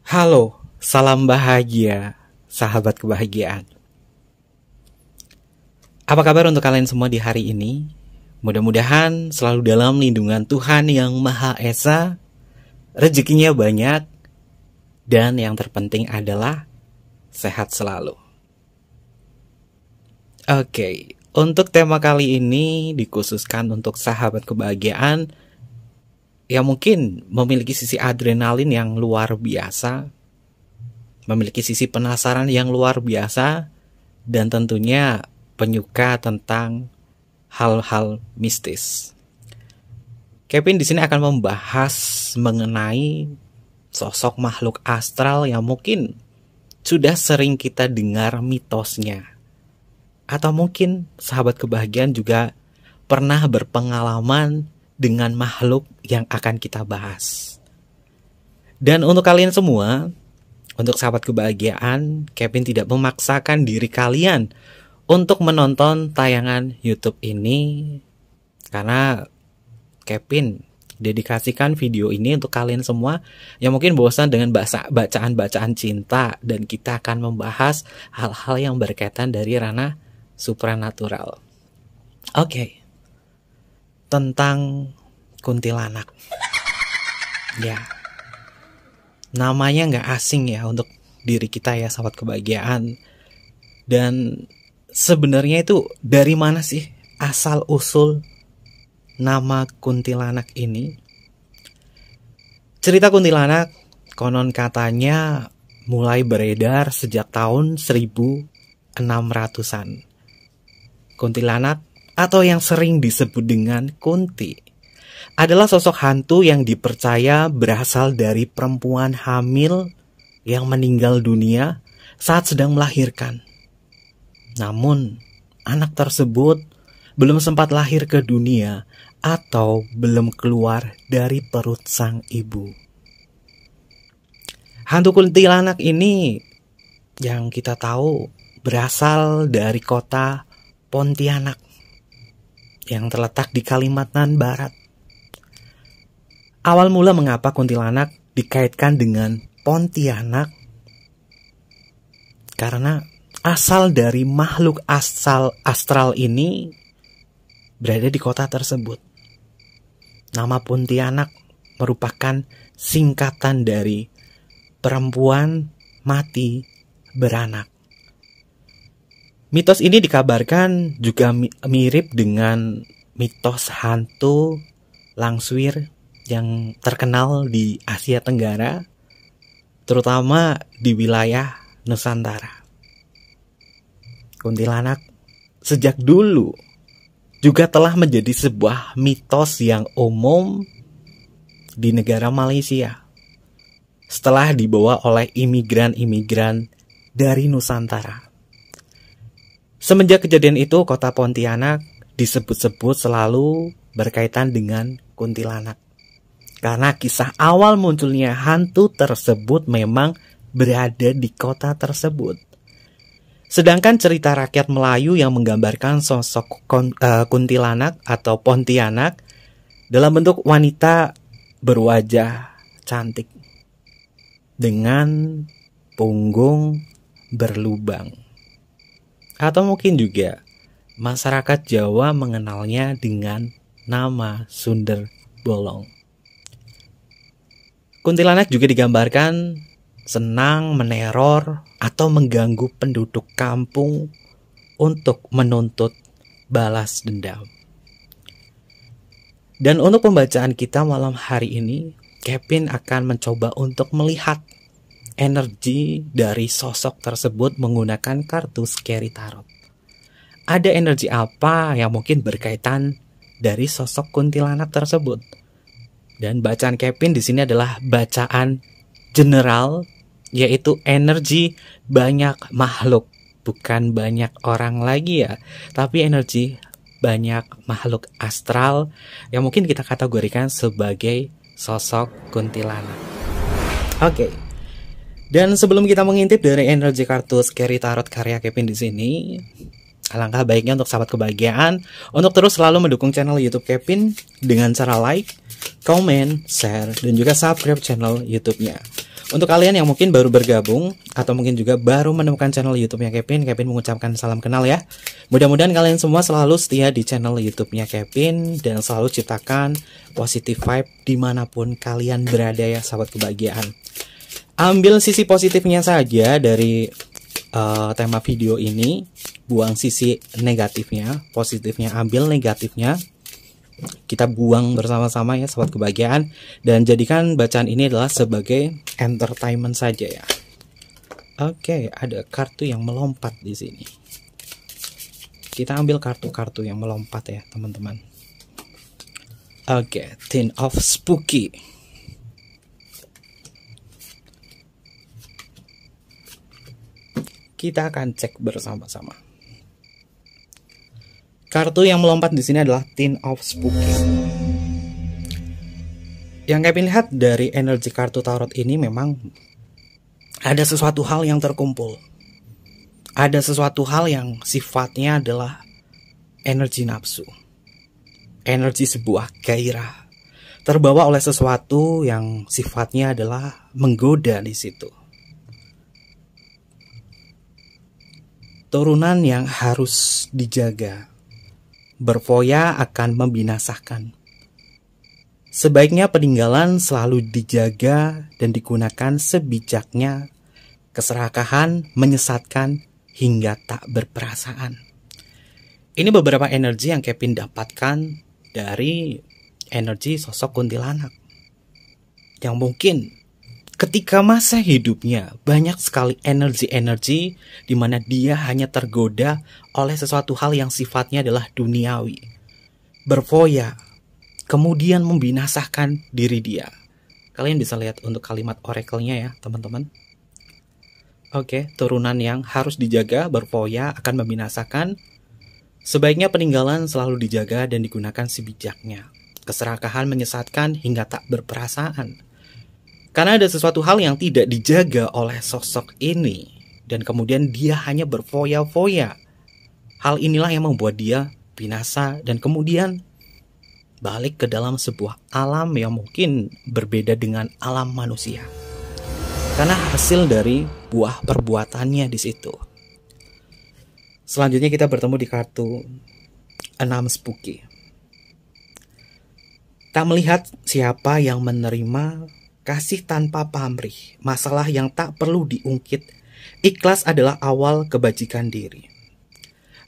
Halo, salam bahagia, sahabat kebahagiaan. Apa kabar untuk kalian semua di hari ini? Mudah-mudahan selalu dalam lindungan Tuhan yang Maha Esa, rezekinya banyak, dan yang terpenting adalah sehat selalu. Oke, untuk tema kali ini dikhususkan untuk sahabat kebahagiaan yang mungkin memiliki sisi adrenalin yang luar biasa, memiliki sisi penasaran yang luar biasa, dan tentunya penyuka tentang hal-hal mistis. Kevin di sini akan membahas mengenai sosok makhluk astral yang mungkin sudah sering kita dengar mitosnya. Atau mungkin sahabat kebahagiaan juga pernah berpengalaman dengan makhluk yang akan kita bahas. Dan untuk kalian semua, untuk sahabat kebahagiaan, Kevin tidak memaksakan diri kalian untuk menonton tayangan YouTube ini, karena Kevin dedikasikan video ini untuk kalian semua yang mungkin bosan dengan bacaan-bacaan cinta, dan kita akan membahas hal-hal yang berkaitan dari ranah supranatural. Oke. Tentang kuntilanak. Ya, namanya nggak asing ya untuk diri kita ya, sahabat kebahagiaan. Dan sebenarnya itu dari mana sih asal usul nama kuntilanak ini? Cerita kuntilanak konon katanya mulai beredar sejak tahun 1600-an. Kuntilanak, atau yang sering disebut dengan Kunti, adalah sosok hantu yang dipercaya berasal dari perempuan hamil yang meninggal dunia saat sedang melahirkan. Namun, anak tersebut belum sempat lahir ke dunia atau belum keluar dari perut sang ibu. Hantu kuntilanak ini yang kita tahu berasal dari kota Pontianak yang terletak di Kalimantan Barat. Awal mula mengapa kuntilanak dikaitkan dengan Pontianak? Karena asal dari makhluk astral ini berada di kota tersebut. Nama Pontianak merupakan singkatan dari perempuan mati beranak. Mitos ini dikabarkan juga mirip dengan mitos hantu langswir yang terkenal di Asia Tenggara, terutama di wilayah Nusantara. Kuntilanak sejak dulu juga telah menjadi sebuah mitos yang umum di negara Malaysia setelah dibawa oleh imigran-imigran dari Nusantara. Semenjak kejadian itu, kota Pontianak disebut-sebut selalu berkaitan dengan kuntilanak. Karena kisah awal munculnya hantu tersebut memang berada di kota tersebut. Sedangkan cerita rakyat Melayu yang menggambarkan sosok kuntilanak atau Pontianak dalam bentuk wanita berwajah cantik dengan punggung berlubang. Atau mungkin juga masyarakat Jawa mengenalnya dengan nama Sundel Bolong. Kuntilanak juga digambarkan senang meneror atau mengganggu penduduk kampung untuk menuntut balas dendam. Dan untuk pembacaan kita malam hari ini, Kevin akan mencoba untuk melihat energi dari sosok tersebut menggunakan kartu Scary Tarot. Ada energi apa yang mungkin berkaitan dari sosok kuntilanak tersebut? Dan bacaan Kevin di sini adalah bacaan general, yaitu energi banyak makhluk. Bukan banyak orang lagi ya, tapi energi banyak makhluk astral yang mungkin kita kategorikan sebagai sosok kuntilanak. Oke. Dan sebelum kita mengintip dari energi kartu Scary Tarot karya Kevin di sini, alangkah baiknya untuk sahabat kebahagiaan untuk terus selalu mendukung channel YouTube Kevin dengan cara like, comment, share, dan juga subscribe channel YouTube-nya. Untuk kalian yang mungkin baru bergabung atau mungkin juga baru menemukan channel YouTube-nya Kevin mengucapkan salam kenal ya. Mudah-mudahan kalian semua selalu setia di channel YouTube-nya Kevin dan selalu ciptakan positive vibe dimanapun kalian berada ya sahabat kebahagiaan. Ambil sisi positifnya saja dari tema video ini, buang sisi negatifnya, positifnya ambil, negatifnya kita buang bersama-sama ya sahabat kebahagiaan, dan jadikan bacaan ini adalah sebagai entertainment saja ya. Oke, ada kartu yang melompat di sini. Kita ambil kartu-kartu yang melompat ya teman-teman. Oke, Ten of Spooky. Kita akan cek bersama-sama. Kartu yang melompat di sini adalah Ten of Spooky. Yang Kevin lihat dari energi kartu tarot ini memang ada sesuatu hal yang terkumpul. Ada sesuatu hal yang sifatnya adalah energi nafsu. Energi sebuah gairah. Terbawa oleh sesuatu yang sifatnya adalah menggoda di situ. Turunan yang harus dijaga. Berfoya akan membinasakan. Sebaiknya peninggalan selalu dijaga dan digunakan sebijaknya. Keserakahan menyesatkan hingga tak berperasaan. Ini beberapa energi yang Kevin dapatkan dari energi sosok kuntilanak. Yang mungkin ketika masa hidupnya banyak sekali energi-energi di mana dia hanya tergoda oleh sesuatu hal yang sifatnya adalah duniawi. Berfoya, kemudian membinasakan diri dia. Kalian bisa lihat untuk kalimat oracle-nya ya teman-teman. Oke, turunan yang harus dijaga, berfoya akan membinasakan. Sebaiknya peninggalan selalu dijaga dan digunakan sebijaknya. Keserakahan menyesatkan hingga tak berperasaan. Karena ada sesuatu hal yang tidak dijaga oleh sosok ini. Dan kemudian dia hanya berfoya-foya. Hal inilah yang membuat dia binasa dan kemudian balik ke dalam sebuah alam yang mungkin berbeda dengan alam manusia. Karena hasil dari buah perbuatannya di situ. Selanjutnya kita bertemu di kartu 6 Spooky. Tak melihat siapa yang menerima kasih tanpa pamrih, masalah yang tak perlu diungkit, ikhlas adalah awal kebajikan diri.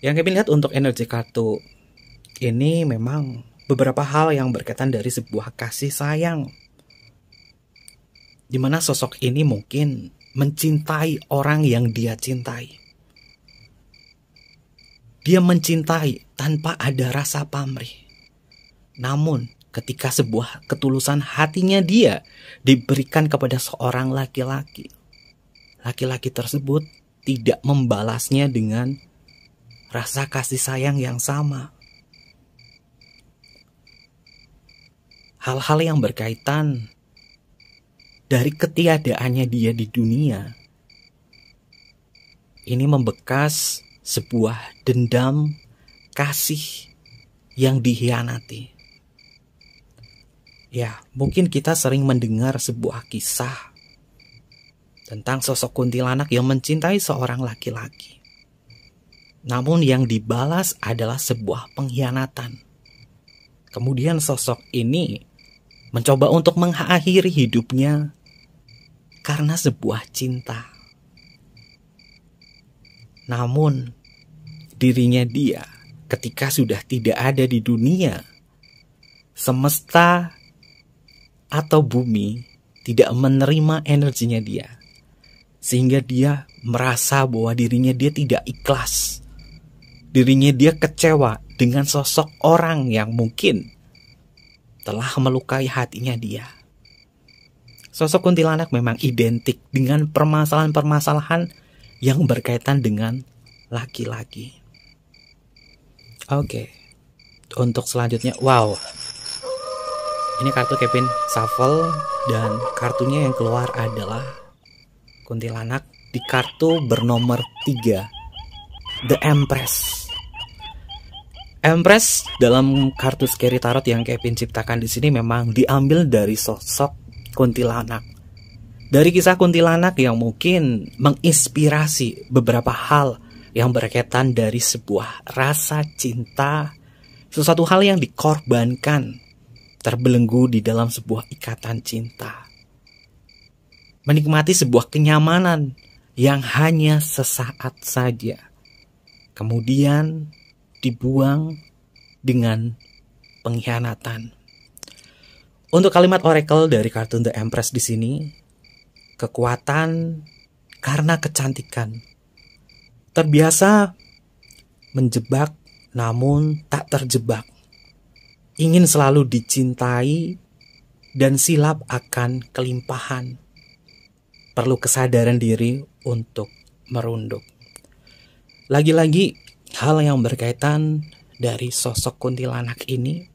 Yang Kevin lihat untuk energi kartu ini memang beberapa hal yang berkaitan dari sebuah kasih sayang. Di mana sosok ini mungkin mencintai orang yang dia cintai. Dia mencintai tanpa ada rasa pamrih. Namun ketika sebuah ketulusan hatinya dia diberikan kepada seorang laki-laki, laki-laki tersebut tidak membalasnya dengan rasa kasih sayang yang sama. Hal-hal yang berkaitan dari ketiadaannya dia di dunia ini membekas sebuah dendam kasih yang dikhianati. Ya, mungkin kita sering mendengar sebuah kisah tentang sosok kuntilanak yang mencintai seorang laki-laki. Namun yang dibalas adalah sebuah pengkhianatan. Kemudian sosok ini mencoba untuk mengakhiri hidupnya karena sebuah cinta. Namun dirinya dia ketika sudah tidak ada di dunia, semesta atau bumi tidak menerima energinya dia. Sehingga dia merasa bahwa dirinya dia tidak ikhlas. Dirinya dia kecewa dengan sosok orang yang mungkin telah melukai hatinya dia. Sosok kuntilanak memang identik dengan permasalahan-permasalahan yang berkaitan dengan laki-laki. Oke. Untuk selanjutnya, wow. Ini kartu Kevin Shuffle dan kartunya yang keluar adalah kuntilanak di kartu bernomor 3, The Empress. Empress dalam kartu Scary Tarot yang Kevin ciptakan di sini memang diambil dari sosok kuntilanak. Dari kisah kuntilanak yang mungkin menginspirasi beberapa hal yang berkaitan dari sebuah rasa cinta, sesuatu hal yang dikorbankan, terbelenggu di dalam sebuah ikatan cinta. Menikmati sebuah kenyamanan yang hanya sesaat saja, kemudian dibuang dengan pengkhianatan. Untuk kalimat oracle dari kartu The Empress di sini, kekuatan karena kecantikan. Terbiasa menjebak namun tak terjebak. Ingin selalu dicintai dan silap akan kelimpahan. Perlu kesadaran diri untuk merunduk. Lagi-lagi hal yang berkaitan dari sosok kuntilanak ini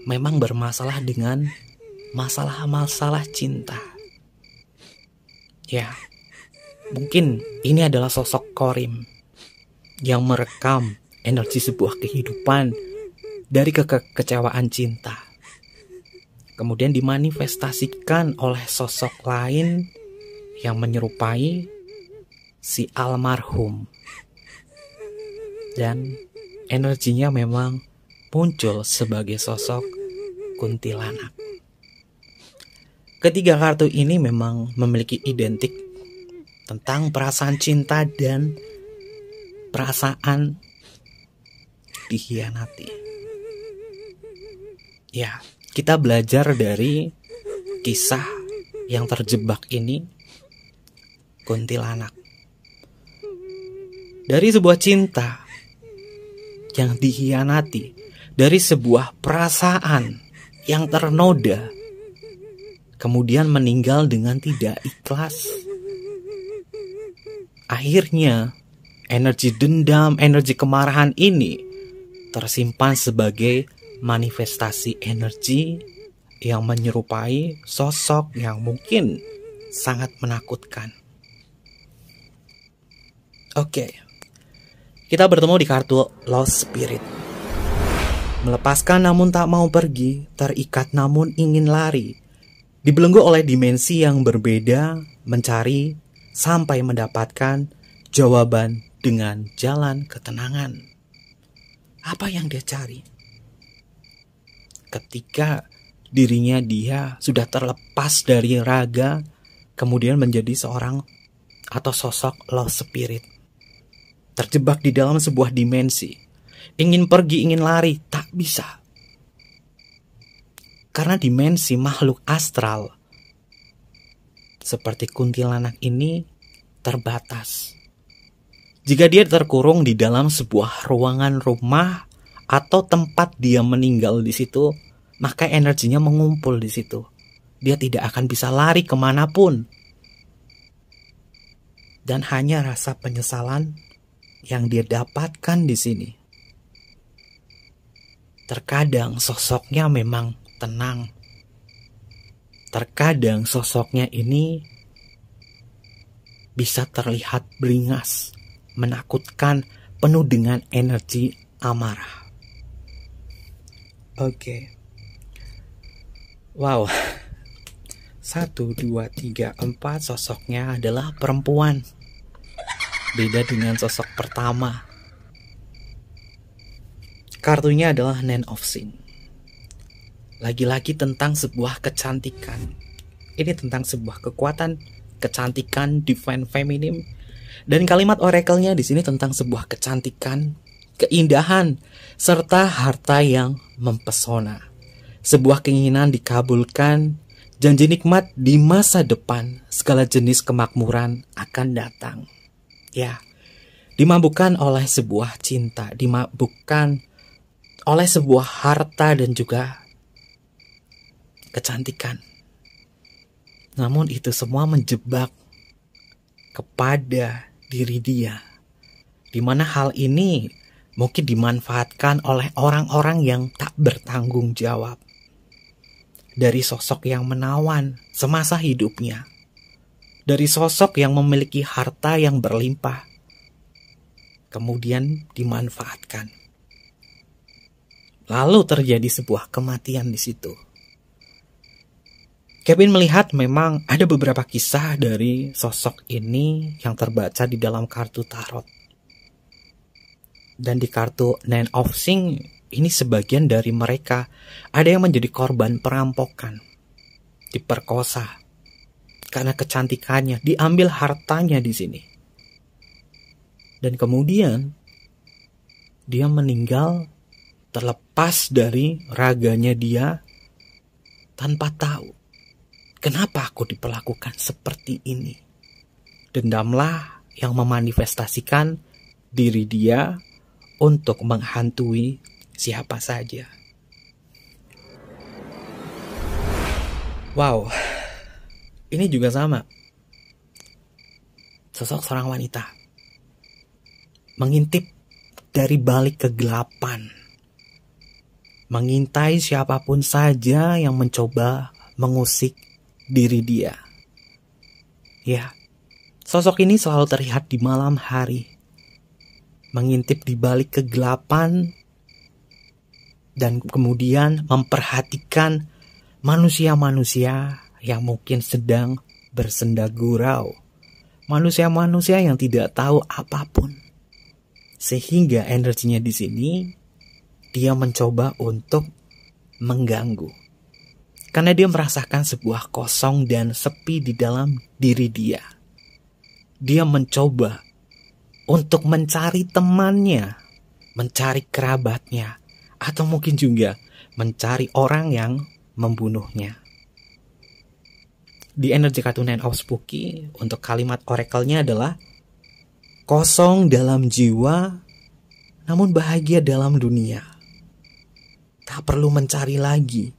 memang bermasalah dengan masalah-masalah cinta. Ya, mungkin ini adalah sosok Korim yang merekam energi sebuah kehidupan dari kekecewaan cinta. Kemudian dimanifestasikan oleh sosok lain yang menyerupai si almarhum. Dan energinya memang muncul sebagai sosok kuntilanak. Ketiga kartu ini memang memiliki identik tentang perasaan cinta dan perasaan dikhianati. Ya, kita belajar dari kisah yang terjebak ini, kuntilanak. Dari sebuah cinta yang dikhianati, dari sebuah perasaan yang ternoda, kemudian meninggal dengan tidak ikhlas. Akhirnya, energi dendam, energi kemarahan ini tersimpan sebagai manifestasi energi yang menyerupai sosok yang mungkin sangat menakutkan. Oke. Kita bertemu di kartu Lost Spirit. Melepaskan namun tak mau pergi, terikat namun ingin lari. Dibelenggu oleh dimensi yang berbeda, mencari sampai mendapatkan jawaban dengan jalan ketenangan. Apa yang dia cari? Ketika dirinya dia sudah terlepas dari raga, kemudian menjadi seorang atau sosok Lost Spirit. Terjebak di dalam sebuah dimensi. Ingin pergi, ingin lari, tak bisa. Karena dimensi makhluk astral seperti kuntilanak ini terbatas. Jika dia terkurung di dalam sebuah ruangan rumah atau tempat dia meninggal di situ, maka energinya mengumpul di situ. Dia tidak akan bisa lari kemanapun. Dan hanya rasa penyesalan yang dia dapatkan di sini. Terkadang sosoknya memang tenang. Terkadang sosoknya ini bisa terlihat beringas, menakutkan, penuh dengan energi amarah. Oke. Wow. 1, 2, 3, 4 sosoknya adalah perempuan. Beda dengan sosok pertama. Kartunya adalah Nine of Sin. Lagi-lagi tentang sebuah kecantikan. Ini tentang sebuah kekuatan, kecantikan, divine feminine. Dan kalimat oracle-nya di sini tentang sebuah kecantikan, keindahan, serta harta yang mempesona. Sebuah keinginan dikabulkan, janji nikmat di masa depan, segala jenis kemakmuran akan datang. Ya, dimabukkan oleh sebuah cinta, dimabukkan oleh sebuah harta dan juga kecantikan. Namun itu semua menjebak kepada diri dia, di mana hal ini mungkin dimanfaatkan oleh orang-orang yang tak bertanggung jawab. Dari sosok yang menawan semasa hidupnya, dari sosok yang memiliki harta yang berlimpah, kemudian dimanfaatkan. Lalu terjadi sebuah kematian di situ. Kevin melihat memang ada beberapa kisah dari sosok ini yang terbaca di dalam kartu tarot. Dan di kartu Nine of Sing, ini sebagian dari mereka ada yang menjadi korban perampokan, diperkosa karena kecantikannya, diambil hartanya di sini. Dan kemudian dia meninggal terlepas dari raganya dia tanpa tahu. Kenapa aku diperlakukan seperti ini? Dendamlah yang memanifestasikan diri dia untuk menghantui siapa saja. Wow, ini juga sama. Sosok seorang wanita mengintip dari balik kegelapan, mengintai siapapun saja yang mencoba mengusik diri dia. Ya, sosok ini selalu terlihat di malam hari, mengintip di balik kegelapan dan kemudian memperhatikan manusia-manusia yang mungkin sedang bersenda gurau, manusia-manusia yang tidak tahu apapun, sehingga energinya di sini dia mencoba untuk mengganggu. Karena dia merasakan sebuah kosong dan sepi di dalam diri dia. Dia mencoba untuk mencari temannya, mencari kerabatnya, atau mungkin juga mencari orang yang membunuhnya. Di energi kartu Nine of Spooky, untuk kalimat oracle-nya adalah kosong dalam jiwa, namun bahagia dalam dunia. Tak perlu mencari lagi,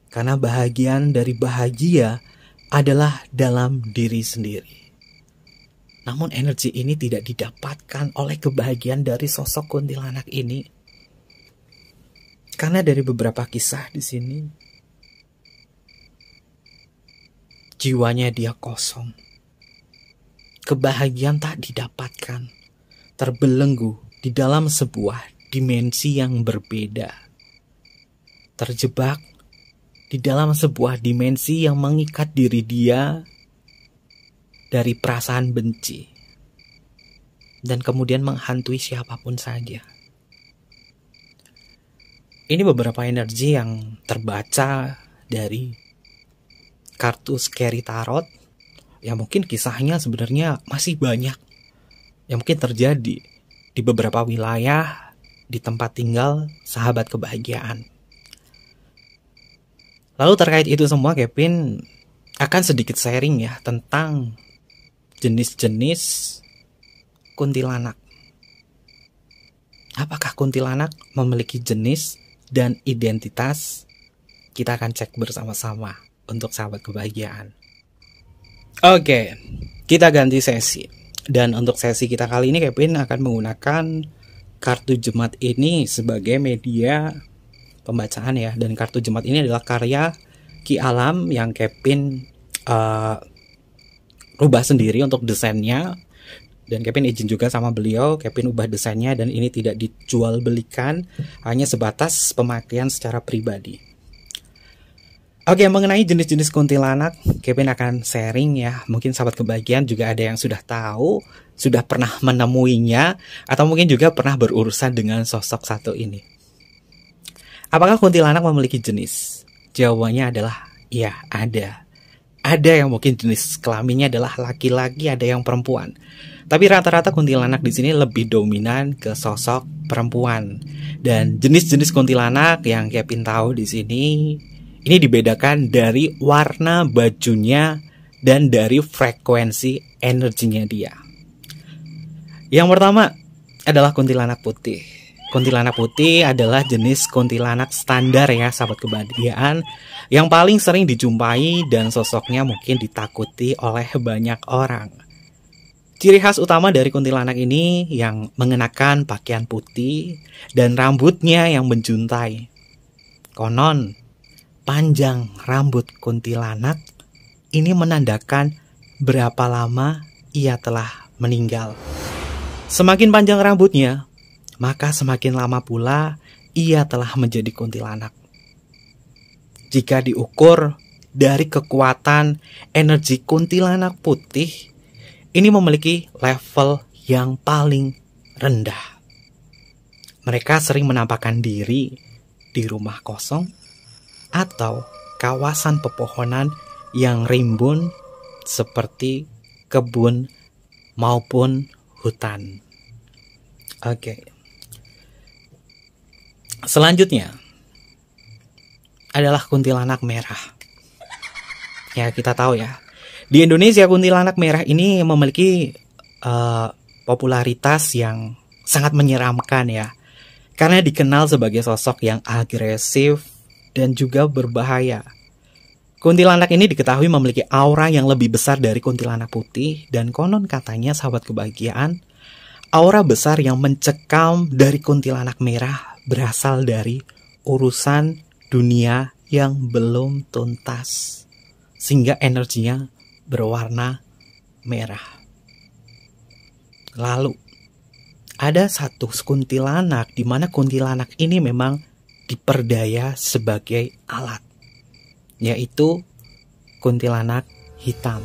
karena bahagian dari bahagia adalah dalam diri sendiri. Namun energi ini tidak didapatkan oleh kebahagiaan dari sosok kuntilanak ini. Karena dari beberapa kisah di sini, jiwanya dia kosong. Kebahagiaan tak didapatkan, terbelenggu di dalam sebuah dimensi yang berbeda. Terjebak di dalam sebuah dimensi yang mengikat diri dia dari perasaan benci dan kemudian menghantui siapapun saja. Ini beberapa energi yang terbaca dari kartu Scary Tarot yang mungkin kisahnya sebenarnya masih banyak yang mungkin terjadi di beberapa wilayah di tempat tinggal sahabat kebahagiaan. Lalu terkait itu semua, Kevin akan sedikit sharing ya tentang jenis-jenis kuntilanak. Apakah kuntilanak memiliki jenis dan identitas? Kita akan cek bersama-sama untuk sahabat kebahagiaan. Oke, kita ganti sesi. Dan untuk sesi kita kali ini, Kevin akan menggunakan kartu Jemat ini sebagai media pembacaan ya. Dan kartu Jemat ini adalah karya Ki Alam yang Kevin rubah sendiri untuk desainnya. Dan Kevin izin juga sama beliau, Kevin ubah desainnya dan ini tidak dijual belikan, hanya sebatas pemakaian secara pribadi. Oke, mengenai jenis-jenis kuntilanak, Kevin akan sharing ya. Mungkin sahabat kebahagiaan juga ada yang sudah tahu, sudah pernah menemuinya, atau mungkin juga pernah berurusan dengan sosok satu ini. Apakah kuntilanak memiliki jenis? Jawabannya adalah ya, ada. Ada yang mungkin jenis kelaminnya adalah laki-laki, ada yang perempuan. Tapi rata-rata kuntilanak di sini lebih dominan ke sosok perempuan. Dan jenis-jenis kuntilanak yang Kevin tahu di sini, ini dibedakan dari warna bajunya dan dari frekuensi energinya dia. Yang pertama adalah kuntilanak putih. Kuntilanak putih adalah jenis kuntilanak standar ya sahabat kebahagiaan, yang paling sering dijumpai dan sosoknya mungkin ditakuti oleh banyak orang. Ciri khas utama dari kuntilanak ini yang mengenakan pakaian putih dan rambutnya yang menjuntai. Konon, panjang rambut kuntilanak ini menandakan berapa lama ia telah meninggal. Semakin panjang rambutnya, maka semakin lama pula ia telah menjadi kuntilanak. Jika diukur dari kekuatan energi kuntilanak putih, ini memiliki level yang paling rendah. Mereka sering menampakkan diri di rumah kosong atau kawasan pepohonan yang rimbun seperti kebun maupun hutan. Oke. Selanjutnya adalah kuntilanak merah. Ya, kita tahu ya. Di Indonesia kuntilanak merah ini memiliki popularitas yang sangat menyeramkan ya. Karena dikenal sebagai sosok yang agresif dan juga berbahaya. Kuntilanak ini diketahui memiliki aura yang lebih besar dari kuntilanak putih dan konon katanya sahabat kebahagiaan, aura besar yang mencekam dari kuntilanak merah berasal dari urusan dunia yang belum tuntas. Sehingga energinya berwarna merah. Lalu, ada satu kuntilanak di mana kuntilanak ini memang diperdaya sebagai alat, yaitu kuntilanak hitam.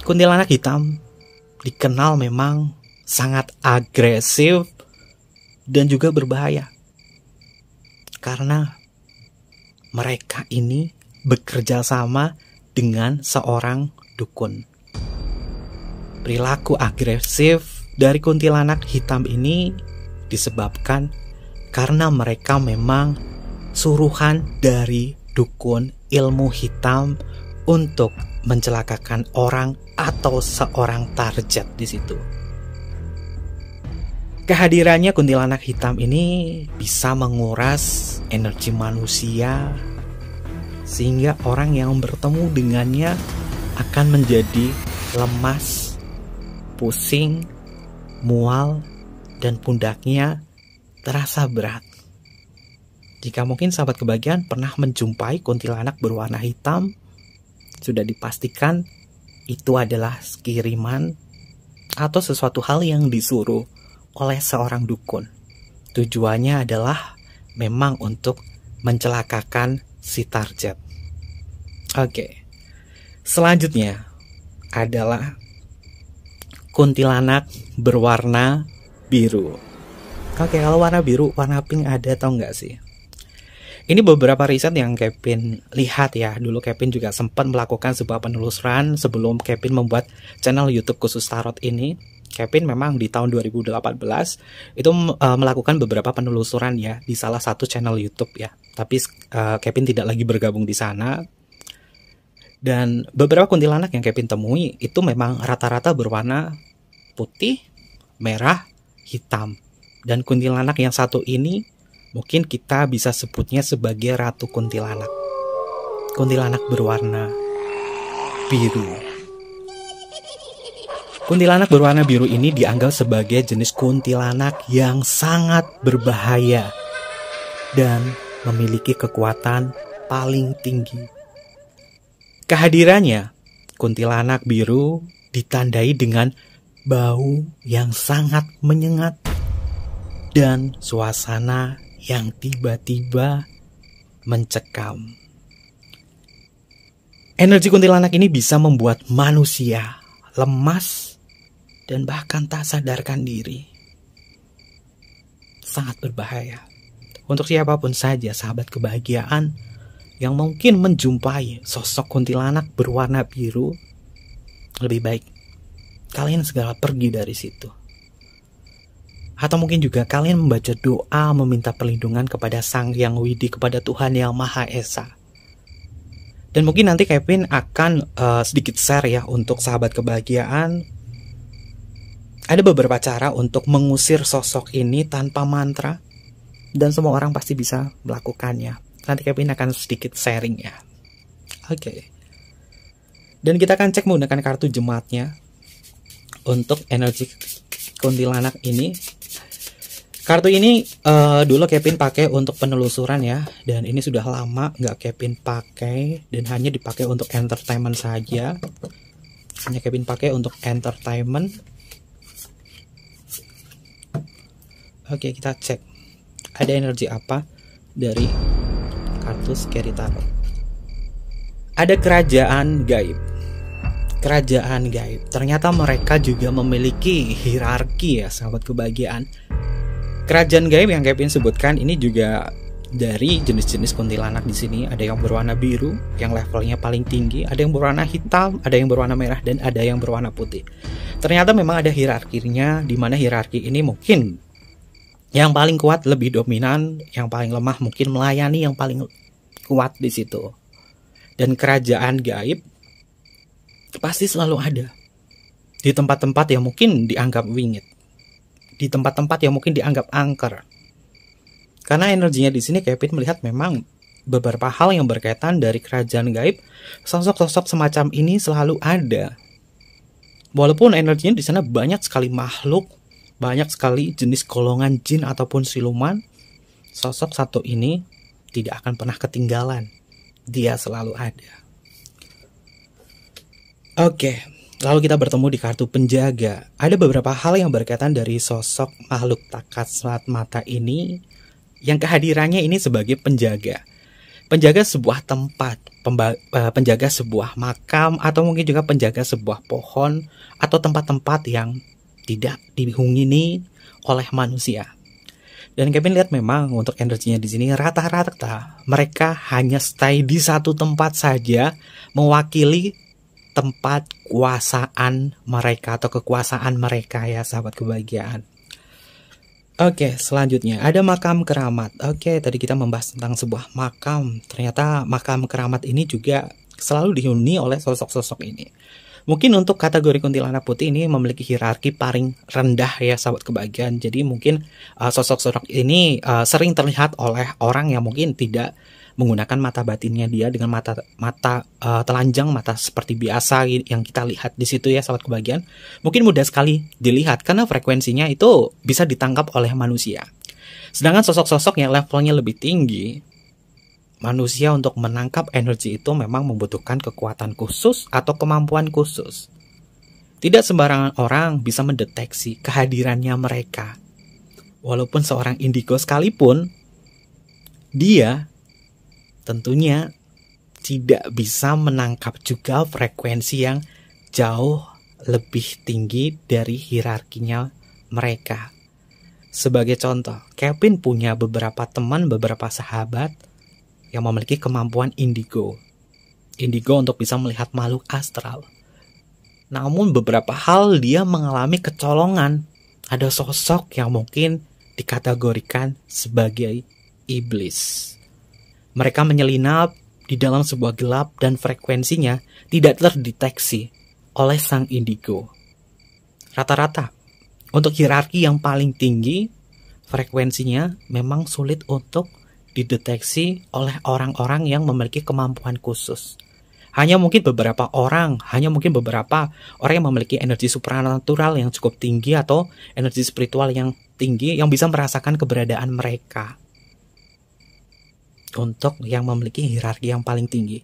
Kuntilanak hitam dikenal memang sangat agresif dan juga berbahaya. Karena mereka ini bekerja sama dengan seorang dukun. Perilaku agresif dari kuntilanak hitam ini disebabkan karena mereka memang suruhan dari dukun ilmu hitam untuk mencelakakan orang atau seorang target di situ. Kehadirannya kuntilanak hitam ini bisa menguras energi manusia sehingga orang yang bertemu dengannya akan menjadi lemas, pusing, mual, dan pundaknya terasa berat. Jika mungkin sahabat kebahagiaan pernah menjumpai kuntilanak berwarna hitam, sudah dipastikan itu adalah kiriman atau sesuatu hal yang disuruh oleh seorang dukun. Tujuannya adalah memang untuk mencelakakan si target. Oke. Selanjutnya adalah kuntilanak berwarna biru. Oke, kalau warna biru, warna pink ada atau enggak sih? Ini beberapa riset yang Kevin lihat ya. Dulu Kevin juga sempat melakukan sebuah penelusuran sebelum Kevin membuat channel YouTube khusus tarot ini. Kevin memang di tahun 2018 itu melakukan beberapa penelusuran ya di salah satu channel YouTube ya. Tapi Kevin tidak lagi bergabung di sana. Dan beberapa kuntilanak yang Kevin temui itu memang rata-rata berwarna putih, merah, hitam. Dan kuntilanak yang satu ini mungkin kita bisa sebutnya sebagai Ratu Kuntilanak. Kuntilanak berwarna biru. Kuntilanak berwarna biru ini dianggap sebagai jenis kuntilanak yang sangat berbahaya dan memiliki kekuatan paling tinggi. Kehadirannya, kuntilanak biru ditandai dengan bau yang sangat menyengat dan suasana yang tiba-tiba mencekam. Energi kuntilanak ini bisa membuat manusia lemas dan bahkan tak sadarkan diri. Sangat berbahaya. Untuk siapapun saja sahabat kebahagiaan yang mungkin menjumpai sosok kuntilanak berwarna biru, lebih baik kalian segera pergi dari situ. Atau mungkin juga kalian membaca doa meminta perlindungan kepada Sang Hyang Widi, kepada Tuhan Yang Maha Esa. Dan mungkin nanti Kevin akan sedikit share ya untuk sahabat kebahagiaan. Ada beberapa cara untuk mengusir sosok ini tanpa mantra. Dan semua orang pasti bisa melakukannya. Nanti Kevin akan sedikit sharing ya. Oke. Dan kita akan cek menggunakan kartu jemaatnya untuk energi kuntilanak ini. Kartu ini dulu Kevin pakai untuk penelusuran ya, dan ini sudah lama nggak Kevin pakai dan hanya dipakai untuk entertainment saja. Hanya Kevin pakai untuk entertainment. Oke, kita cek ada energi apa dari kartu Scary Tarot. Ada kerajaan gaib. Kerajaan gaib. Ternyata mereka juga memiliki hierarki ya, sahabat kebahagiaan. Kerajaan gaib yang Kevin sebutkan ini juga dari jenis-jenis kuntilanak di sini. Ada yang berwarna biru, yang levelnya paling tinggi. Ada yang berwarna hitam, ada yang berwarna merah, dan ada yang berwarna putih. Ternyata memang ada hierarkinya, di mana hierarki ini mungkin yang paling kuat lebih dominan, yang paling lemah mungkin melayani yang paling kuat di situ. Dan kerajaan gaib pasti selalu ada di tempat-tempat yang mungkin dianggap wingit, di tempat-tempat yang mungkin dianggap angker. Karena energinya di sini Kevin melihat memang beberapa hal yang berkaitan dari kerajaan gaib, sosok-sosok semacam ini selalu ada. Walaupun energinya di sana banyak sekali makhluk, banyak sekali jenis golongan jin ataupun siluman, sosok satu ini tidak akan pernah ketinggalan. Dia selalu ada. Oke, lalu kita bertemu di kartu penjaga. Ada beberapa hal yang berkaitan dari sosok makhluk tak kasat mata ini, yang kehadirannya ini sebagai penjaga. Penjaga sebuah tempat, penjaga sebuah makam, atau mungkin juga penjaga sebuah pohon, atau tempat-tempat yang tidak dihuni oleh manusia. Dan Kevin lihat memang untuk energinya di sini rata-rata mereka hanya stay di satu tempat saja, mewakili tempat kuasaan mereka atau kekuasaan mereka ya, sahabat kebahagiaan. Oke, selanjutnya ada makam keramat. Oke, tadi kita membahas tentang sebuah makam. Ternyata makam keramat ini juga selalu dihuni oleh sosok-sosok ini. Mungkin untuk kategori kuntilanak putih ini memiliki hierarki paling rendah ya, sahabat kebahagiaan. Jadi mungkin sosok-sosok ini sering terlihat oleh orang yang mungkin tidak menggunakan mata batinnya dia dengan mata telanjang, mata seperti biasa yang kita lihat di situ ya, sahabat kebahagiaan. Mungkin mudah sekali dilihat karena frekuensinya itu bisa ditangkap oleh manusia. Sedangkan sosok-sosok yang levelnya lebih tinggi, manusia untuk menangkap energi itu memang membutuhkan kekuatan khusus atau kemampuan khusus. Tidak sembarangan orang bisa mendeteksi kehadirannya mereka. Walaupun seorang indigo sekalipun, dia tentunya tidak bisa menangkap juga frekuensi yang jauh lebih tinggi dari hierarkinya mereka. Sebagai contoh, Kevin punya beberapa teman, beberapa sahabat yang memiliki kemampuan indigo. Indigo untuk bisa melihat makhluk astral. Namun beberapa hal dia mengalami kecolongan. Ada sosok yang mungkin dikategorikan sebagai iblis. Mereka menyelinap di dalam sebuah gelap dan frekuensinya tidak terdeteksi oleh sang indigo. Rata-rata, untuk hierarki yang paling tinggi, frekuensinya memang sulit untuk dideteksi oleh orang-orang yang memiliki kemampuan khusus. Hanya mungkin beberapa orang yang memiliki energi supranatural yang cukup tinggi atau energi spiritual yang tinggi yang bisa merasakan keberadaan mereka. Untuk yang memiliki hierarki yang paling tinggi.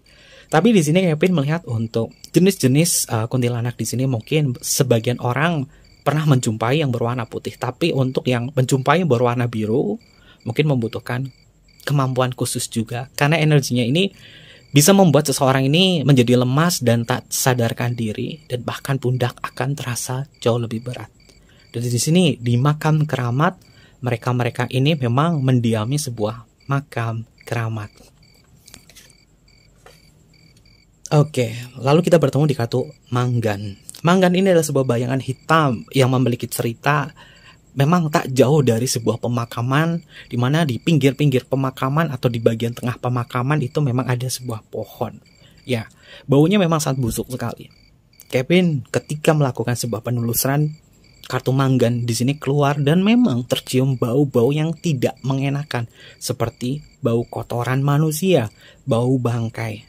Tapi di sini Kevin melihat untuk jenis-jenis kuntilanak di sini mungkin sebagian orang pernah menjumpai yang berwarna putih, tapi untuk yang menjumpai berwarna biru mungkin membutuhkan kemampuan khusus juga karena energinya ini bisa membuat seseorang ini menjadi lemas dan tak sadarkan diri dan bahkan pundak akan terasa jauh lebih berat. Dan di sini di makam keramat mereka ini memang mendiami sebuah makam keramat. Oke, lalu kita bertemu di kartu Manggan. Manggan ini adalah sebuah bayangan hitam yang memiliki cerita memang tak jauh dari sebuah pemakaman, di mana di pinggir-pinggir pemakaman atau di bagian tengah pemakaman itu memang ada sebuah pohon. Ya, baunya memang sangat busuk sekali. Kevin ketika melakukan sebuah penelusuran kartu manggan di sini keluar dan memang tercium bau-bau yang tidak mengenakan seperti bau kotoran manusia, bau bangkai.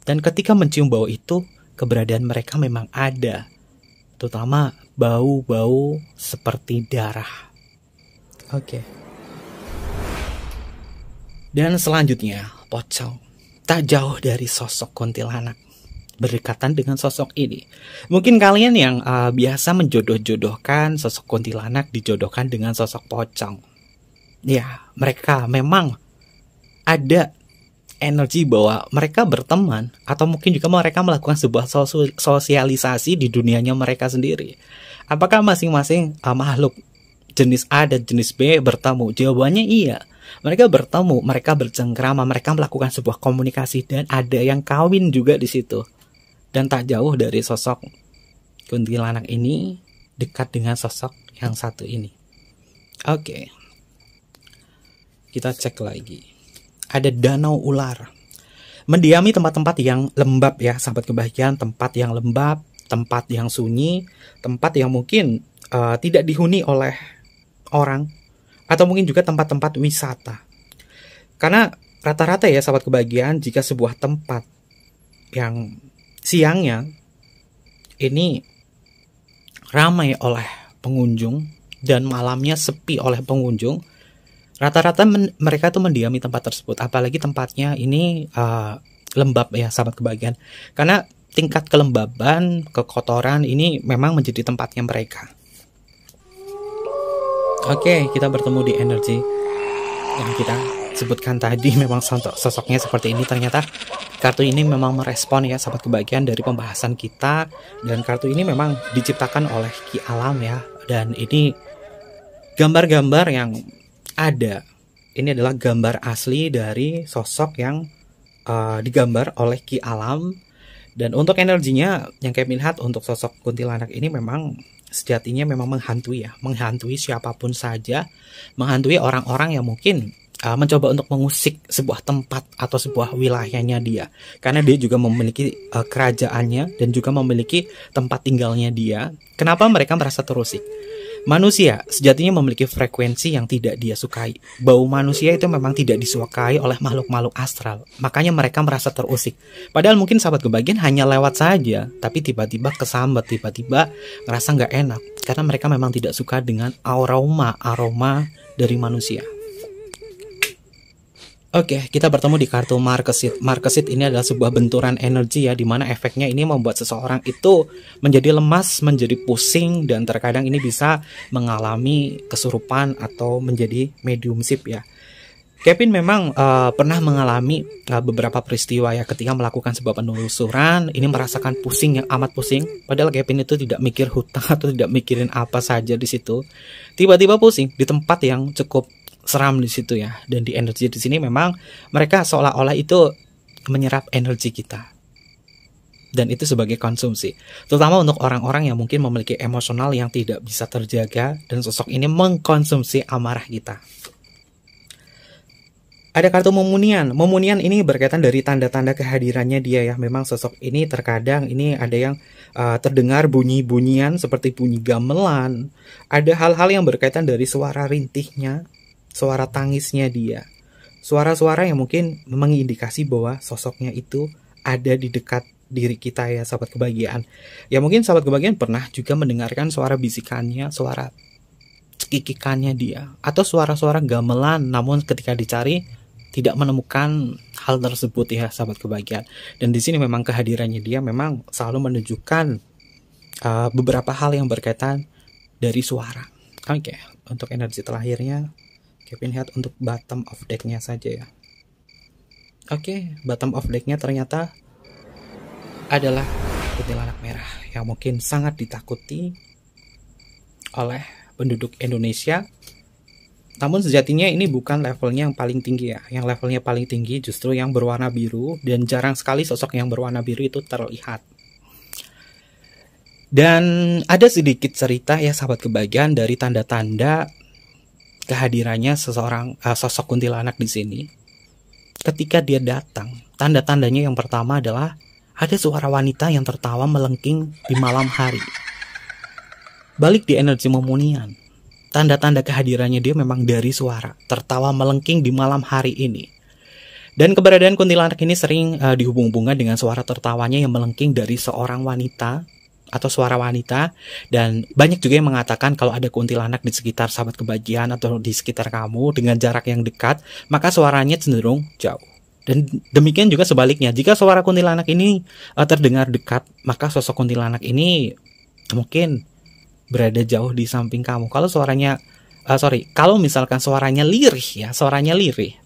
Dan ketika mencium bau itu, keberadaan mereka memang ada, terutama bau-bau seperti darah. Oke. Dan selanjutnya, pocong tak jauh dari sosok kuntilanak berdekatan dengan sosok ini. Mungkin kalian yang biasa menjodoh-jodohkan sosok kuntilanak dijodohkan dengan sosok pocong. Ya, mereka memang ada energi bahwa mereka berteman, atau mungkin juga mereka melakukan sebuah sosialisasi di dunianya mereka sendiri. Apakah masing-masing makhluk jenis A dan jenis B bertemu? Jawabannya iya. Mereka bertemu, mereka bercengkrama, mereka melakukan sebuah komunikasi, dan ada yang kawin juga di situ. Dan tak jauh dari sosok kuntilanak ini dekat dengan sosok yang satu ini. Oke. Kita cek lagi. Ada danau ular. Mendiami tempat-tempat yang lembab ya, sahabat kebahagiaan. Tempat yang lembab, tempat yang sunyi, tempat yang mungkin tidak dihuni oleh orang. Atau mungkin juga tempat-tempat wisata. Karena rata-rata ya sahabat kebahagiaan, jika sebuah tempat yang siangnya ini ramai oleh pengunjung dan malamnya sepi oleh pengunjung, rata-rata mereka tuh mendiami tempat tersebut. Apalagi tempatnya ini lembab ya sahabat kebahagiaan. Karena tingkat kelembaban, kekotoran ini memang menjadi tempatnya mereka. Oke, kita bertemu di energi yang kita sebutkan tadi. Memang sosoknya seperti ini. Ternyata kartu ini memang merespon ya sahabat kebahagiaan dari pembahasan kita. Dan kartu ini memang diciptakan oleh Ki Alam ya. Dan ini gambar-gambar yang ada, ini adalah gambar asli dari sosok yang digambar oleh Ki Alam. Dan untuk energinya yang kami lihat untuk sosok kuntilanak ini memang sejatinya memang menghantui ya, menghantui siapapun saja, menghantui orang-orang yang mungkin mencoba untuk mengusik sebuah tempat atau sebuah wilayahnya dia, karena dia juga memiliki kerajaannya dan juga memiliki tempat tinggalnya dia. Kenapa mereka merasa terusik? Manusia sejatinya memiliki frekuensi yang tidak dia sukai. Bau manusia itu memang tidak disukai oleh makhluk-makhluk astral. Makanya mereka merasa terusik. Padahal mungkin sahabat kebahagiaan hanya lewat saja, tapi tiba-tiba kesambat, tiba-tiba ngerasa nggak enak. Karena mereka memang tidak suka dengan aroma dari manusia. Oke, kita bertemu di kartu Markesit. Markesit ini adalah sebuah benturan energi ya, dimana efeknya ini membuat seseorang itu menjadi lemas, menjadi pusing, dan terkadang ini bisa mengalami kesurupan atau menjadi mediumship ya. Kevin memang pernah mengalami beberapa peristiwa ya ketika melakukan sebuah penelusuran, ini merasakan pusing yang amat pusing. Padahal Kevin itu tidak mikir hutang atau tidak mikirin apa saja di situ. Tiba-tiba pusing di tempat yang cukup seram di situ ya. Dan di energi di sini memang mereka seolah-olah itu menyerap energi kita. Dan itu sebagai konsumsi. Terutama untuk orang-orang yang mungkin memiliki emosional yang tidak bisa terjaga, dan sosok ini mengkonsumsi amarah kita. Ada kartu Memunian. Memunian ini berkaitan dari tanda-tanda kehadirannya dia ya. Memang sosok ini terkadang ini ada yang terdengar bunyi-bunyian seperti bunyi gamelan. Ada hal-hal yang berkaitan dari suara rintihnya, suara tangisnya dia. Suara-suara yang mungkin mengindikasi bahwa sosoknya itu ada di dekat diri kita ya sahabat kebahagiaan. Ya mungkin sahabat kebahagiaan pernah juga mendengarkan suara bisikannya, suara cekikikannya dia, atau suara-suara gamelan, namun ketika dicari tidak menemukan hal tersebut ya sahabat kebahagiaan. Dan di sini memang kehadirannya dia memang selalu menunjukkan beberapa hal yang berkaitan dari suara. Oke, untuk energi terakhirnya Kevin lihat untuk bottom of deck-nya saja ya. Oke, bottom of deck-nya ternyata adalah kuntilanak merah yang mungkin sangat ditakuti oleh penduduk Indonesia. Namun sejatinya ini bukan levelnya yang paling tinggi ya. Yang levelnya paling tinggi justru yang berwarna biru, dan jarang sekali sosok yang berwarna biru itu terlihat. Dan ada sedikit cerita ya sahabat kebahagiaan dari tanda-tanda kehadirannya seseorang sosok kuntilanak di sini. Ketika dia datang, tanda-tandanya yang pertama adalah ada suara wanita yang tertawa melengking di malam hari. balik di energi memunian. Tanda-tanda kehadirannya dia memang dari suara, tertawa melengking di malam hari ini. Dan keberadaan kuntilanak ini sering dihubung-hubungkan dengan suara tertawanya yang melengking dari seorang wanita atau suara wanita. Dan banyak juga yang mengatakan kalau ada kuntilanak di sekitar sahabat kebahagiaan atau di sekitar kamu dengan jarak yang dekat, maka suaranya cenderung jauh. Dan demikian juga sebaliknya, jika suara kuntilanak ini terdengar dekat, maka sosok kuntilanak ini mungkin berada jauh di samping kamu. Kalau suaranya kalau misalkan suaranya lirih ya, suaranya lirih,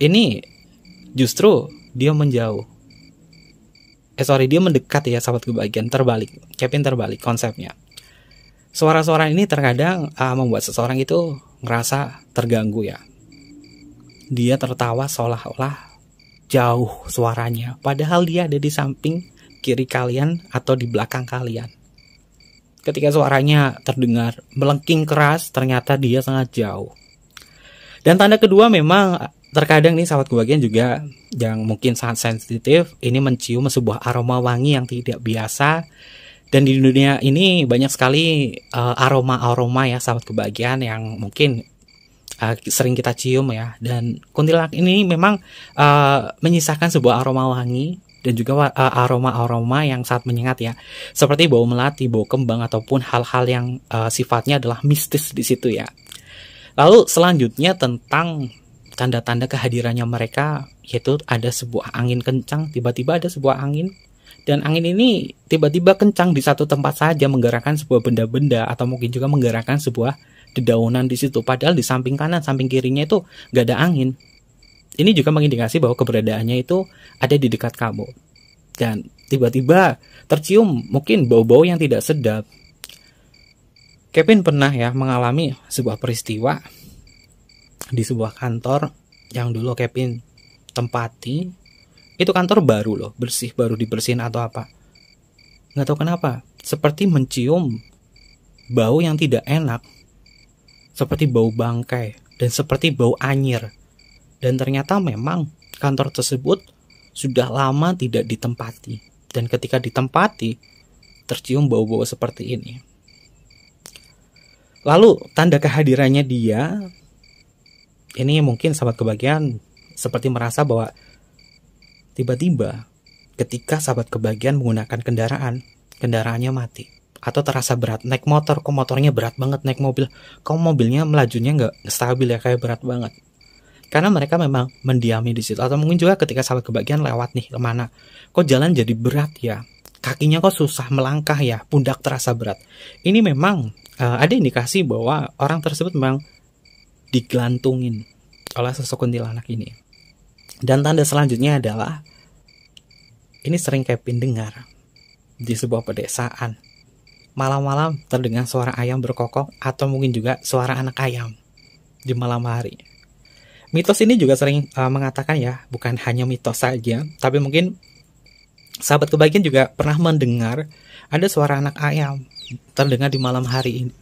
ini justru dia menjauh. Dia mendekat ya sahabat kebahagiaan. Terbalik, Kevin terbalik konsepnya. Suara-suara ini terkadang membuat seseorang itu ngerasa terganggu ya. Dia tertawa seolah-olah jauh suaranya, padahal dia ada di samping kiri kalian atau di belakang kalian. Ketika suaranya terdengar melengking keras, ternyata dia sangat jauh. Dan tanda kedua memang terkadang nih sahabat kebahagiaan juga yang mungkin sangat sensitif, ini mencium sebuah aroma wangi yang tidak biasa. Dan di dunia ini banyak sekali aroma-aroma ya sahabat kebahagiaan yang mungkin sering kita cium ya. Dan kuntilanak ini memang menyisakan sebuah aroma wangi dan juga aroma-aroma yang sangat menyengat ya. Seperti bau melati, bau kembang ataupun hal-hal yang sifatnya adalah mistis di situ ya. Lalu selanjutnya tentang tanda-tanda kehadirannya mereka, yaitu ada sebuah angin kencang, tiba-tiba ada sebuah angin, dan angin ini tiba-tiba kencang di satu tempat saja menggerakkan sebuah benda-benda atau mungkin juga menggerakkan sebuah dedaunan di situ, padahal di samping kanan, samping kirinya itu gak ada angin. Ini juga mengindikasi bahwa keberadaannya itu ada di dekat kamu, dan tiba-tiba tercium mungkin bau-bau yang tidak sedap. Kevin pernah ya mengalami sebuah peristiwa di sebuah kantor yang dulu Kevin tempati. Itu kantor baru loh, bersih, baru dibersihin atau apa, nggak tahu kenapa seperti mencium bau yang tidak enak, seperti bau bangkai dan seperti bau anyir. Dan ternyata memang kantor tersebut sudah lama tidak ditempati, dan ketika ditempati tercium bau-bau seperti ini. Lalu tanda kehadirannya dia ini mungkin sahabat kebahagiaan seperti merasa bahwa tiba-tiba ketika sahabat kebahagiaan menggunakan kendaraannya mati atau terasa berat. Naik motor, kok motornya berat banget. Naik mobil, kok mobilnya melajunya nggak stabil ya, kayak berat banget. Karena mereka memang mendiami di situ. Atau mungkin juga ketika sahabat kebahagiaan lewat nih kemana, kok jalan jadi berat ya, kakinya kok susah melangkah ya, pundak terasa berat. Ini memang ada indikasi bahwa orang tersebut memang digelantungin oleh sosok kuntilanak ini. Dan tanda selanjutnya adalah ini sering Kevin dengar di sebuah pedesaan. Malam-malam terdengar suara ayam berkokok atau mungkin juga suara anak ayam di malam hari. Mitos ini juga sering mengatakan ya, bukan hanya mitos saja, tapi mungkin sahabat kebahagiaan juga pernah mendengar ada suara anak ayam terdengar di malam hari ini.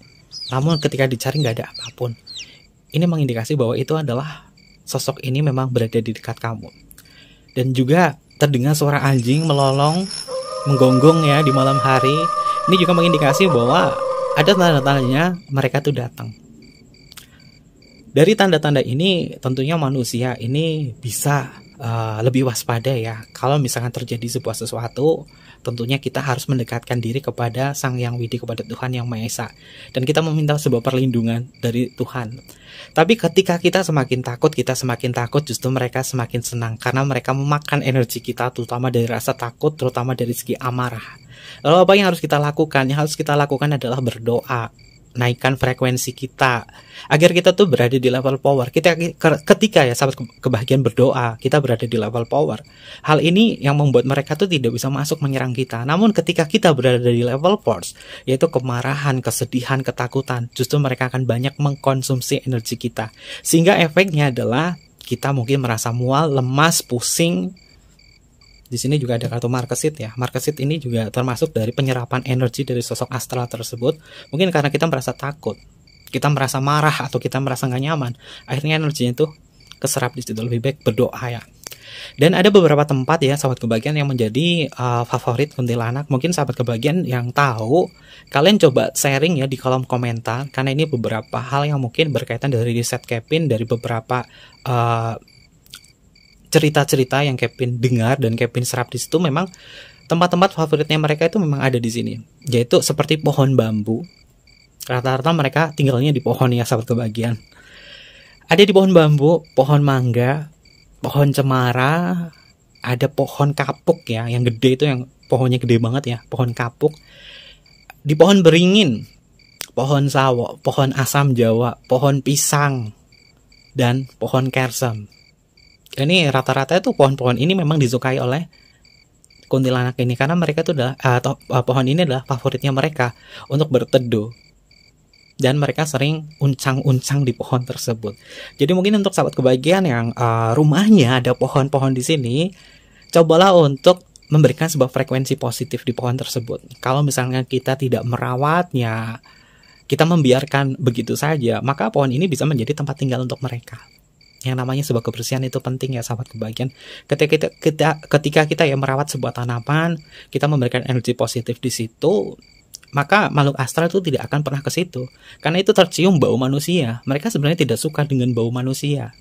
Namun ketika dicari nggak ada apapun. Ini mengindikasi bahwa itu adalah sosok ini memang berada di dekat kamu. Dan juga terdengar suara anjing melolong, menggonggong ya di malam hari. Ini juga mengindikasi bahwa ada tanda-tandanya mereka tuh datang. Dari tanda-tanda ini tentunya manusia ini bisa lebih waspada ya. Kalau misalkan terjadi sebuah sesuatu, tentunya kita harus mendekatkan diri kepada Sang Yang Widi, kepada Tuhan Yang Maha Esa. Dan kita meminta sebuah perlindungan dari Tuhan. Tapi ketika kita semakin takut, justru mereka semakin senang. Karena mereka memakan energi kita, terutama dari rasa takut, terutama dari segi amarah. Lalu apa yang harus kita lakukan? Yang harus kita lakukan adalah berdoa. Naikkan frekuensi kita agar kita tuh berada di level power. Ketika ya sahabat kebahagiaan berdoa, kita berada di level power. Hal ini yang membuat mereka tuh tidak bisa masuk menyerang kita. Namun ketika kita berada di level force, yaitu kemarahan, kesedihan, ketakutan, justru mereka akan banyak mengkonsumsi energi kita. Sehingga efeknya adalah kita mungkin merasa mual, lemas, pusing. Di sini juga ada kartu Markesit ya. Markesit ini juga termasuk dari penyerapan energi dari sosok astral tersebut. Mungkin karena kita merasa takut, kita merasa marah, atau kita merasa nggak nyaman, akhirnya energinya itu keserap di situ. Lebih baik berdoa ya. Dan ada beberapa tempat ya sahabat kebahagiaan yang menjadi favorit kuntilanak. Mungkin sahabat kebahagiaan yang tahu, kalian coba sharing ya di kolom komentar, karena ini beberapa hal yang mungkin berkaitan dari riset Kevin, dari beberapa cerita-cerita yang Kevin dengar dan Kevin serap di situ. Memang tempat-tempat favoritnya mereka itu memang ada di sini, yaitu seperti pohon bambu. Rata-rata mereka tinggalnya di pohon ya sahabat kebahagiaan. Ada di pohon bambu, pohon mangga, pohon cemara, ada pohon kapuk ya, yang gede itu, yang pohonnya gede banget ya, pohon kapuk. Di pohon beringin, pohon sawo, pohon asam jawa, pohon pisang, dan pohon kersem. Ini rata-rata itu pohon-pohon ini memang disukai oleh kuntilanak ini, karena mereka itu adalah pohon ini adalah favoritnya mereka untuk berteduh. Dan mereka sering uncang-uncang di pohon tersebut. Jadi mungkin untuk sahabat kebahagiaan yang rumahnya ada pohon-pohon di sini, cobalah untuk memberikan sebuah frekuensi positif di pohon tersebut. Kalau misalnya kita tidak merawatnya, kita membiarkan begitu saja, maka pohon ini bisa menjadi tempat tinggal untuk mereka. Yang namanya sebuah kebersihan itu penting ya sahabat kebahagiaan. Ketika kita ya merawat sebuah tanaman, kita memberikan energi positif di situ, maka makhluk astral itu tidak akan pernah ke situ, karena itu tercium bau manusia. Mereka sebenarnya tidak suka dengan bau manusia.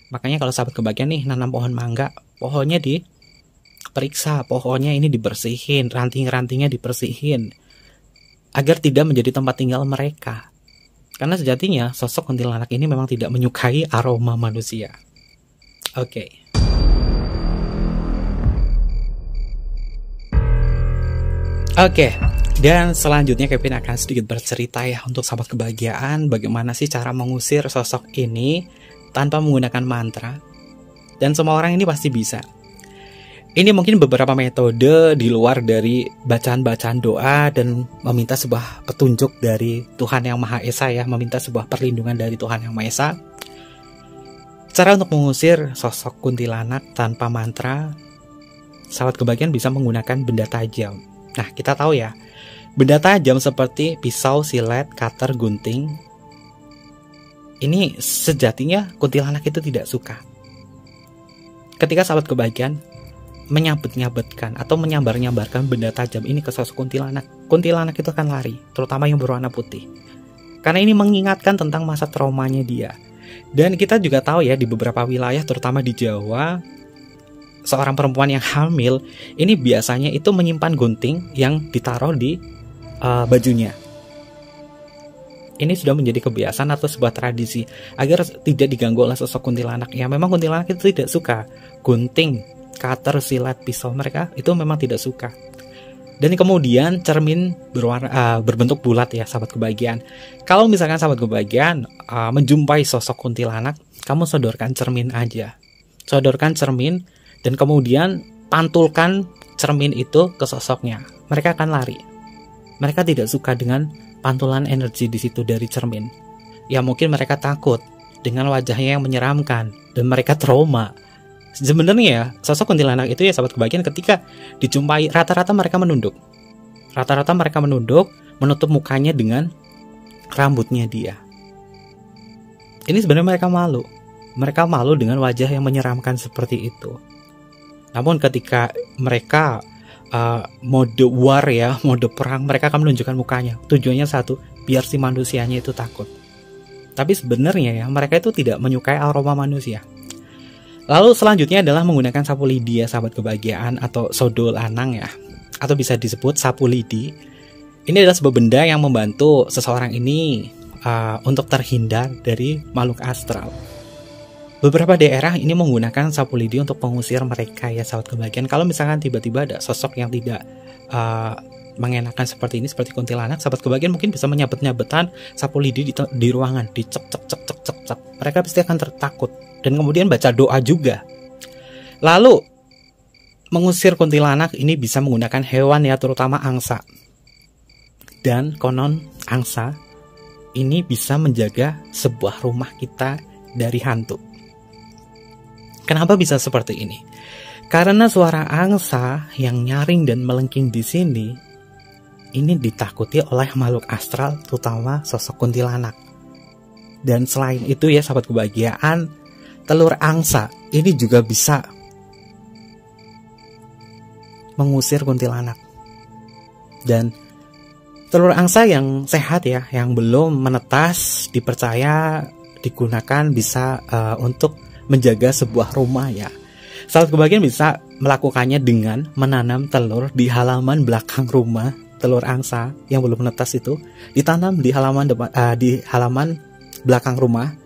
Makanya kalau sahabat kebahagiaan nih nanam pohon mangga, pohonnya diperiksa, pohonnya ini dibersihin, ranting-rantingnya dibersihin, agar tidak menjadi tempat tinggal mereka. Karena sejatinya sosok kuntilanak ini memang tidak menyukai aroma manusia. Oke. Dan selanjutnya Kevin akan sedikit bercerita ya untuk sahabat kebahagiaan, bagaimana sih cara mengusir sosok ini tanpa menggunakan mantra. Dan semua orang ini pasti bisa. Ini mungkin beberapa metode di luar dari bacaan-bacaan doa dan meminta sebuah petunjuk dari Tuhan Yang Maha Esa ya, meminta sebuah perlindungan dari Tuhan Yang Maha Esa. Cara untuk mengusir sosok kuntilanak tanpa mantra, sahabat kebahagiaan bisa menggunakan benda tajam. Nah, kita tahu ya, benda tajam seperti pisau, silet, cutter, gunting, ini sejatinya kuntilanak itu tidak suka. Ketika sahabat kebahagiaan menyabet-nyabetkan atau menyambar-nyambarkan benda tajam ini ke sosok kuntilanak, kuntilanak itu akan lari, terutama yang berwarna putih. Karena ini mengingatkan tentang masa traumanya dia. Dan kita juga tahu ya, di beberapa wilayah terutama di Jawa, seorang perempuan yang hamil ini biasanya itu menyimpan gunting yang ditaruh di bajunya. Ini sudah menjadi kebiasaan atau sebuah tradisi agar tidak diganggu oleh sosok kuntilanak. Ya memang kuntilanak itu tidak suka gunting, cutter, silet, pisau, mereka itu memang tidak suka. Dan kemudian cermin berbentuk bulat ya sahabat kebahagiaan. Kalau misalkan sahabat kebahagiaan menjumpai sosok kuntilanak, kamu sodorkan cermin aja. Sodorkan cermin dan kemudian pantulkan cermin itu ke sosoknya. Mereka akan lari. Mereka tidak suka dengan pantulan energi di situ dari cermin. Ya mungkin mereka takut dengan wajahnya yang menyeramkan dan mereka trauma. Sebenarnya ya, sosok kuntilanak itu ya sahabat kebahagiaan ketika dijumpai rata-rata mereka menunduk. Rata-rata mereka menunduk, menutup mukanya dengan rambutnya dia. Ini sebenarnya mereka malu. Mereka malu dengan wajah yang menyeramkan seperti itu. Namun ketika mereka mode war ya, mode perang, mereka akan menunjukkan mukanya. Tujuannya satu, biar si manusianya itu takut. Tapi sebenarnya ya, mereka itu tidak menyukai aroma manusia. Lalu selanjutnya adalah menggunakan sapu lidi ya sahabat kebahagiaan, atau sodo lanang ya, atau bisa disebut sapu lidi. Ini adalah sebuah benda yang membantu seseorang ini untuk terhindar dari makhluk astral. Beberapa daerah ini menggunakan sapu lidi untuk mengusir mereka ya sahabat kebahagiaan. Kalau misalkan tiba-tiba ada sosok yang tidak mengenakan seperti ini, seperti kuntilanak, sahabat kebahagiaan mungkin bisa menyabet-nyabetan sapu lidi di ruangan, dicek. Mereka pasti akan tertakut. Dan kemudian baca doa juga. Lalu mengusir kuntilanak ini bisa menggunakan hewan ya, terutama angsa. Dan konon angsa ini bisa menjaga sebuah rumah kita dari hantu. Kenapa bisa seperti ini? Karena suara angsa yang nyaring dan melengking di sini ini ditakuti oleh makhluk astral, terutama sosok kuntilanak. Dan selain itu ya sahabat kebahagiaan, telur angsa ini juga bisa mengusir kuntilanak. Dan telur angsa yang sehat ya, yang belum menetas, dipercaya digunakan bisa untuk menjaga sebuah rumah ya. Sahabat kebahagiaan bisa melakukannya dengan menanam telur di halaman belakang rumah. Telur angsa yang belum menetas itu ditanam di halaman belakang rumah,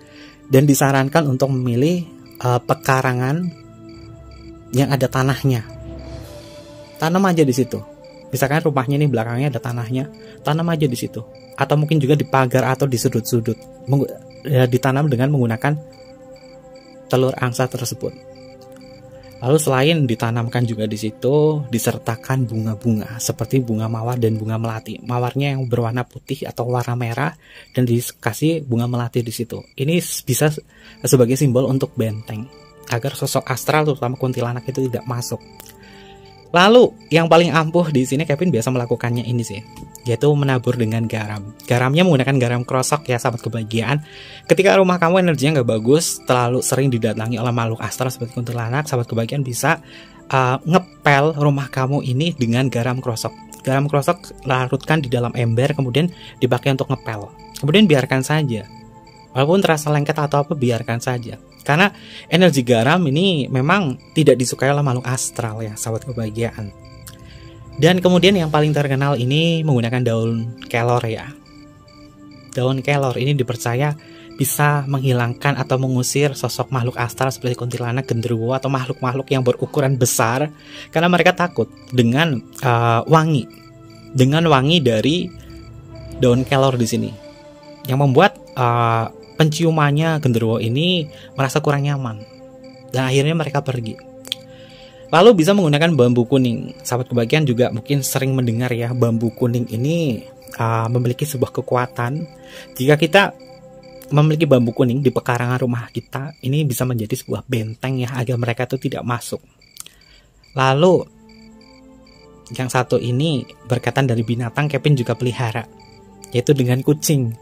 dan disarankan untuk memilih pekarangan yang ada tanahnya. Tanam aja di situ. Misalkan rumahnya ini belakangnya ada tanahnya, tanam aja di situ. Atau mungkin juga di pagar atau di sudut-sudut. Ditanam dengan menggunakan telur angsa tersebut. Lalu selain ditanamkan juga di situ, disertakan bunga-bunga seperti bunga mawar dan bunga melati. Mawarnya yang berwarna putih atau warna merah, dan dikasih bunga melati di situ. Ini bisa sebagai simbol untuk benteng agar sosok astral terutama kuntilanak itu tidak masuk. Lalu yang paling ampuh di sini Kevin biasa melakukannya ini sih, yaitu menabur dengan garam. Garamnya menggunakan garam krosok ya sahabat kebahagiaan. Ketika rumah kamu energinya nggak bagus, terlalu sering didatangi oleh makhluk astral seperti kuntilanak, sahabat kebahagiaan bisa ngepel rumah kamu ini dengan garam krosok. Garam krosok larutkan di dalam ember, kemudian dipakai untuk ngepel. Kemudian biarkan saja. Walaupun terasa lengket atau apa, biarkan saja. Karena energi garam ini memang tidak disukai oleh makhluk astral ya sahabat kebahagiaan. Dan kemudian yang paling terkenal ini menggunakan daun kelor ya. Daun kelor ini dipercaya bisa menghilangkan atau mengusir sosok makhluk astral seperti kuntilanak, genderuwo, atau makhluk-makhluk yang berukuran besar, karena mereka takut dengan wangi. Dengan wangi dari daun kelor di sini, yang membuat penciumannya genderuwo ini merasa kurang nyaman, dan akhirnya mereka pergi. Lalu bisa menggunakan bambu kuning. Sahabat kebahagiaan juga mungkin sering mendengar ya, bambu kuning ini memiliki sebuah kekuatan. Jika kita memiliki bambu kuning di pekarangan rumah kita, ini bisa menjadi sebuah benteng ya, agar mereka itu tidak masuk. Lalu yang satu ini berkaitan dari binatang, Kevin juga pelihara, yaitu dengan kucing.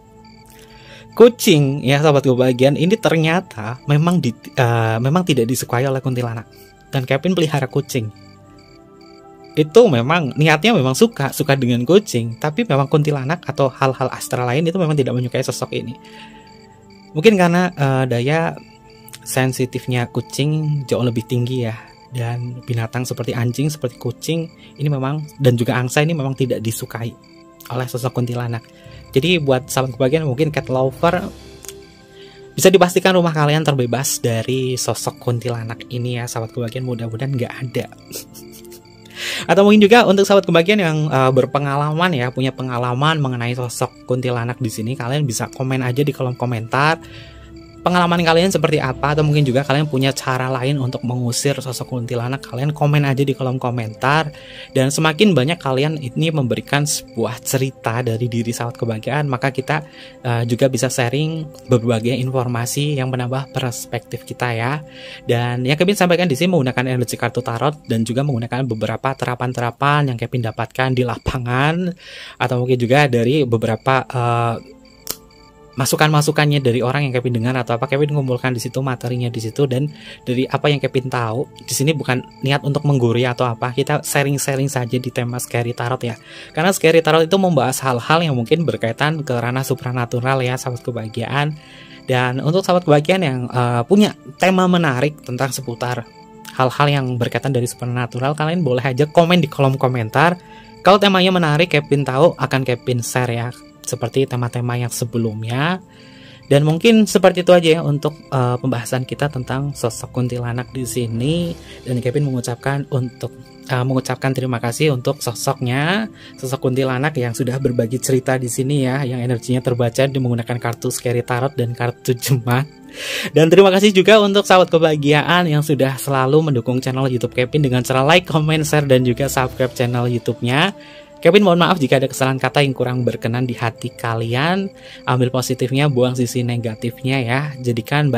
Kucing ya sahabat kebahagiaan, ini ternyata memang tidak disukai oleh kuntilanak, dan Kevin pelihara kucing. Itu memang niatnya memang suka dengan kucing, tapi memang kuntilanak atau hal-hal astral lain itu memang tidak menyukai sosok ini. Mungkin karena daya sensitifnya kucing jauh lebih tinggi ya, dan binatang seperti anjing, seperti kucing ini memang, dan juga angsa ini memang tidak disukai oleh sosok kuntilanak. Jadi buat sahabat kebahagiaan mungkin cat lover, bisa dipastikan rumah kalian terbebas dari sosok kuntilanak ini ya sahabat kebahagiaan, mudah-mudahan nggak ada. Atau mungkin juga untuk sahabat kebahagiaan yang berpengalaman ya, punya pengalaman mengenai sosok kuntilanak di sini, kalian bisa komen aja di kolom komentar pengalaman kalian seperti apa, atau mungkin juga kalian punya cara lain untuk mengusir sosok kuntilanak. Kalian komen aja di kolom komentar, dan semakin banyak kalian ini memberikan sebuah cerita dari diri sahabat kebahagiaan, maka kita juga bisa sharing berbagai informasi yang menambah perspektif kita ya. Dan yang Kevin sampaikan di sini menggunakan energi kartu tarot, dan juga menggunakan beberapa terapan-terapan yang Kevin dapatkan di lapangan, atau mungkin juga dari beberapa masukan-masukannya dari orang yang Kevin dengar atau apa, Kevin mengumpulkan di situ materinya di situ, dan dari apa yang Kevin tahu di sini bukan niat untuk menggurui atau apa, kita sharing-sharing saja di tema Scary Tarot ya. Karena Scary Tarot itu membahas hal-hal yang mungkin berkaitan ke ranah supranatural ya sahabat kebahagiaan. Dan untuk sahabat kebahagiaan yang punya tema menarik tentang seputar hal-hal yang berkaitan dari supranatural, kalian boleh aja komen di kolom komentar. Kalau temanya menarik, Kevin tahu akan Kevin share ya, seperti tema-tema yang sebelumnya. Dan mungkin seperti itu aja ya untuk pembahasan kita tentang sosok kuntilanak di sini. Dan Kevin mengucapkan terima kasih untuk sosok kuntilanak yang sudah berbagi cerita di sini ya, yang energinya terbaca dengan menggunakan kartu Scary Tarot dan kartu Jemaat. Dan terima kasih juga untuk sahabat kebahagiaan yang sudah selalu mendukung channel YouTube Kevin dengan cara like, comment, share, dan juga subscribe channel YouTube-nya. Kevin mohon maaf jika ada kesalahan kata yang kurang berkenan di hati kalian. Ambil positifnya, buang sisi negatifnya ya. Jadikan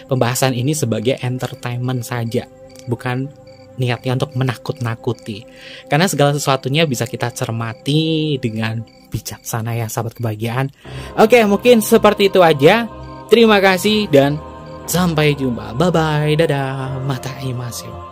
pembahasan ini sebagai entertainment saja, bukan niatnya untuk menakut-nakuti. Karena segala sesuatunya bisa kita cermati dengan bijaksana ya sahabat kebahagiaan. Oke, mungkin seperti itu aja. Terima kasih dan sampai jumpa. Bye-bye. Dadah. Mata imasyo.